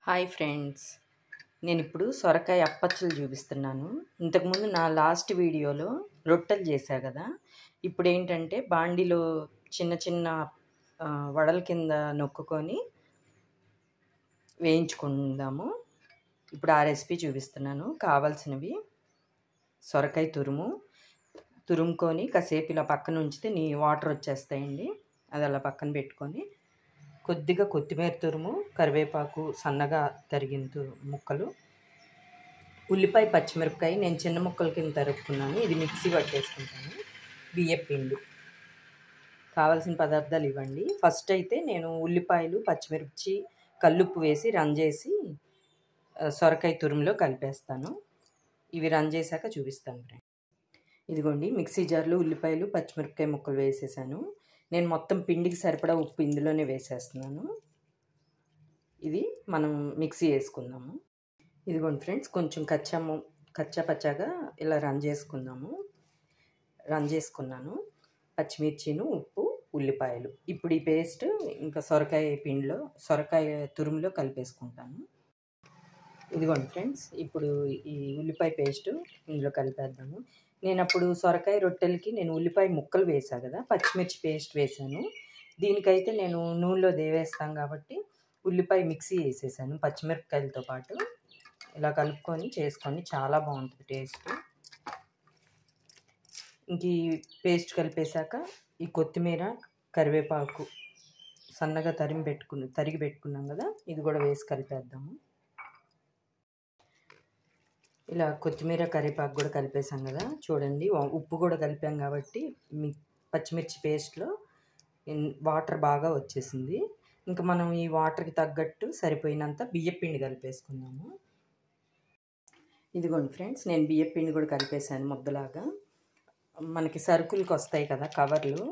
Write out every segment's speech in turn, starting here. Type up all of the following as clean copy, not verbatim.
Hi friends, నేను ఇప్పుడు సొరకాయ అప్పచ్చులు చూపిస్తున్నాను. ఇంతకుముందు నా లాస్ట్ వీడియోలో రొట్టెలు చేశా కదా. ఇప్పుడు ఏంటంటే బాండిలో చిన్న చిన్న వడల కింద నొక్కుకొని వేయించుకుందాము. ఇప్పుడు ఆ రెసిపీ చూపిస్తున్నాను. కావాల్సినవి సొరకాయ తురుముకొని కాసేపు ఇలా పక్కన ఉంచితే వాటర్ వచ్చేస్తాయండి. అది అలా పక్కన పెట్టుకొని కొద్దిగా కొత్తిమీర తురుము, కరివేపాకు సన్నగా తరిగిన ముక్కలు, ఉల్లిపాయ, పచ్చిమిరపకాయ నేను చిన్న ముక్కల కింద తరుక్కున్నాను. ఇది మిక్సీ పట్టేసుకుంటాను. బియ్యం పిండి. కావాల్సిన పదార్థాలు ఇవ్వండి. ఫస్ట్ అయితే నేను ఉల్లిపాయలు, పచ్చిమిర్చి, కల్లుప్పు వేసి రన్ చేసి సొరకాయ తురుములో కలిపేస్తాను. ఇవి రన్ చేశాక చూపిస్తాను ఫ్రెండ్. ఇదిగోండి, మిక్సీ జార్లో ఉల్లిపాయలు, పచ్చిమిరపకాయ ముక్కలు వేసేసాను. నేను మొత్తం పిండికి సరిపడా ఉప్పు ఇందులోనే వేసేస్తున్నాను. ఇది మనం మిక్సీ వేసుకుందాము. ఇదిగోండి ఫ్రెండ్స్, కొంచెం కచ్చా పచ్చాగా ఇలా రన్ చేసుకున్నాను. పచ్చిమిర్చిను, ఉప్పు, ఉల్లిపాయలు. ఇప్పుడు ఈ పేస్ట్ ఇంకా సొరకాయ తురుములో కలిపేసుకుంటాను. ఇదిగోండి ఫ్రెండ్స్, ఇప్పుడు ఈ ఉల్లిపాయ పేస్ట్ ఇందులో కలిపేద్దాము. నేను అప్పుడు సొరకాయ రొట్టెలకి ఉల్లిపాయ ముక్కలు వేసాను కదా, పచ్చిమిర్చి పేస్ట్ వేసాను. దీనికైతే నేను నూనెలో దేవేస్తాను కాబట్టి ఉల్లిపాయ మిక్సీ వేసేసాను పచ్చిమిరపకాయలతో పాటు. ఇలా కలుపుకొని చేసుకొని చాలా బాగుంటుంది టేస్ట్. ఇంక ఈ పేస్ట్ కలిపేశాక ఈ కొత్తిమీర, కరివేపాకు సన్నగా తరిగి పెట్టుకున్నాం కదా, ఇది కూడా వేసి కలిపేద్దాము. ఇలా కొత్తిమీర, కరివేపాకు కూడా కలిపేసాం కదా. చూడండి, ఉప్పు కూడా కలిపాం కాబట్టి పచ్చిమిర్చి పేస్ట్లో వాటర్ బాగా వచ్చేసింది. ఇంకా మనం ఈ వాటర్కి తగ్గట్టు సరిపోయినంత బియ్యపిండి కలిపేసుకుందాము. ఇదిగోండి ఫ్రెండ్స్, నేను బియ్యపిండి కూడా కలిపేసాను ముద్దలాగా. మనకి సరుకులకి వస్తాయి కదా కవర్లు,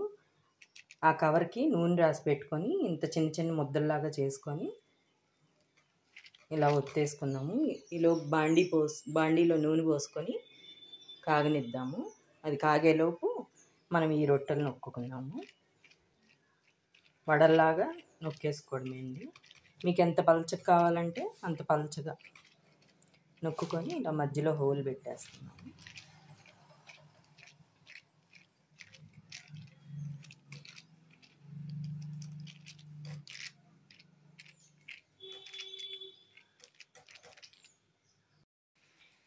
ఆ కవర్కి నూనె రాసి పెట్టుకొని ఇంత చిన్న చిన్న ముద్దల్లాగా చేసుకొని ఇలా ఒత్తేసుకుందాము. ఈలోపు బాండీలో నూనె పోసుకొని కాగనిద్దాము. అది కాగేలోపు మనం ఈ రొట్టెలు నొక్కుకుందాము. వడల్లాగా నొక్కేసుకోవడమేండి. మీకు ఎంత పలచగా కావాలంటే అంత పలచగా నొక్కుకొని ఇలా మధ్యలో హోల్ పెట్టేస్తున్నాము.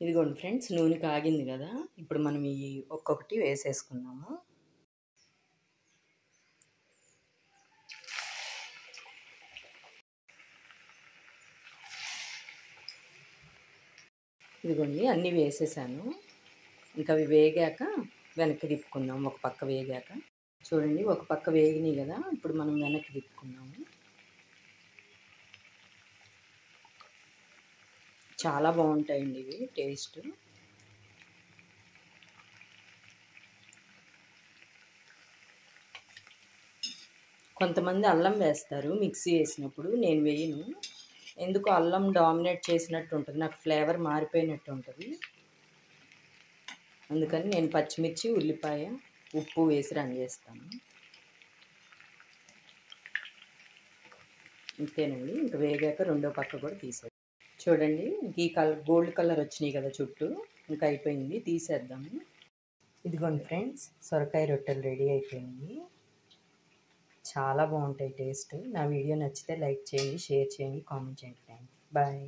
ఇదిగోండి ఫ్రెండ్స్, నూనె కాగింది కదా. ఇప్పుడు మనం ఈ ఒక్కొక్కటి వేసేసుకున్నాము. ఇదిగోండి, అన్నీ వేసేసాను. ఇంకా అవి వేగాక వెనక్కి తిప్పుకుందాం. ఒక పక్క వేగాక చూడండి, ఒక పక్క వేగినాయి కదా. ఇప్పుడు మనం వెనక్కి తిప్పుకుందాము. చాలా బాగుంటాయండి ఇవి టేస్ట్. కొంతమంది అల్లం వేస్తారు మిక్సీ వేసినప్పుడు, నేను వేయను. ఎందుకు, అల్లం డామినేట్ చేసినట్టు ఉంటుంది, నాకు ఫ్లేవర్ మారిపోయినట్టు ఉంటుంది. అందుకని నేను పచ్చిమిర్చి, ఉల్లిపాయ, ఉప్పు వేసి రన్ చేస్తాను. ఇంతేనండి. ఇంకా వేగాక రెండో పక్క కూడా తీసేద్దాం. చూడండి, ఈ గోల్డ్ కలర్ వచ్చినాయి కదా చుట్టూ, ఇంకా అయిపోయింది, తీసేద్దాము. ఇదిగోండి ఫ్రెండ్స్, సొరకాయ రొట్టెలు రెడీ అయిపోయింది. చాలా బాగుంటాయి టేస్ట్. నా వీడియో నచ్చితే లైక్ చేయండి, షేర్ చేయండి, కామెంట్ చేయండి ఫ్రెండ్స్. బాయ్.